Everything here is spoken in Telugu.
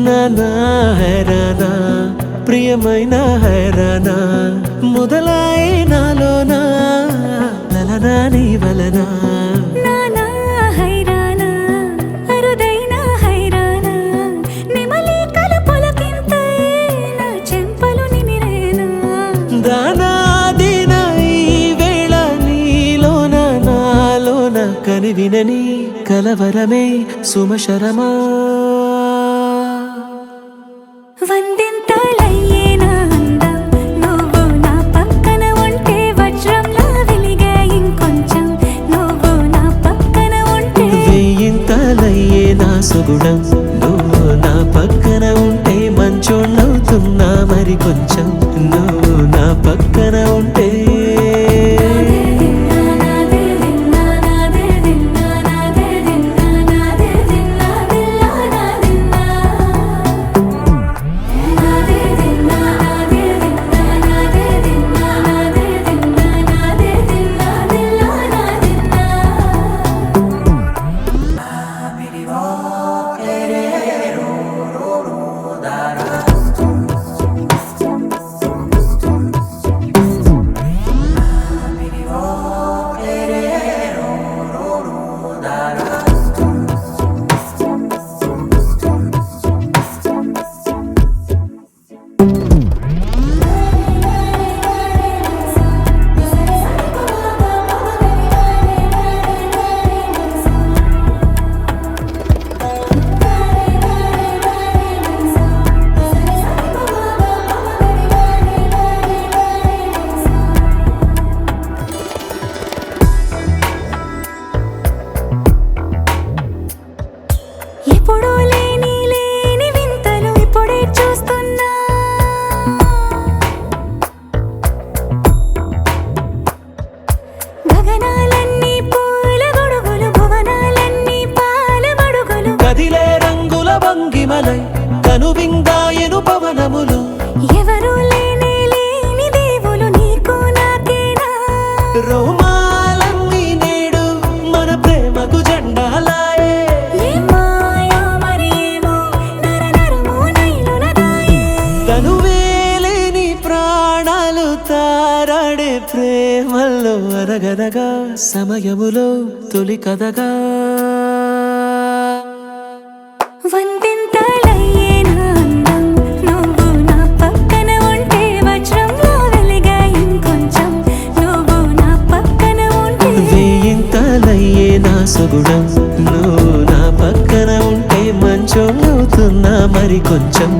నానా హైరానా ప్రియమైన హైరానా మొదలై నాలోనా లలనా నీ వలనా నానా హైరానా అరుదైన హైరానా నిమలి కలుపులకింతై నా చెంపలు నిమిరేనా దానాదిన ఈ వేళ నీలోన నాలోన కనివినని కలవరమే సుమశరమా వందింతలయ్యేనా అందం నువ్వు నా పక్కన ఉంటే వజ్రంలా వెలిగే ఇంకొంచెం నువ్వు నా పక్కన ఉంటే వెయ్యింతలయ్యే నా సుగుణం నువ్వు నా పక్కన ఉంటే మంచోళ్ళవుతున్నా మరి కొంచెం నువ్వు నా పక్కన ఉంటే ఎప్పుడూ లేని వింతలు ఇప్పుడే చూస్తున్నా గగనాలన్నీ పూల గొడుగులు భువనాలన్నీ పాల మడుగులు కదిలే రంగుల భంగిమలై కనువిందాయను పవనములు ఎవరూ లేని దేవులు నీకు నాకేనా రోమాలన్నీ నేడు మన ప్రేమకు జెండాలాయే తనువేలేని ప్రాణాలు తారాడే ప్రేమల్లో అరగనగా సమయములో తొలి కథగా వందింతలయ్యేనా అందం నువ్వు నా పక్కన ఉంటే వజ్రంలా వెలిగే ఇంకొంచెం నువ్వు నా పక్కన ఉంటే వెయ్యింతలయ్యే నా సుగుణం నువ్వు నా పక్కన ఉంటే మంచోళ్ళవుతున్నా మరి కొంచెం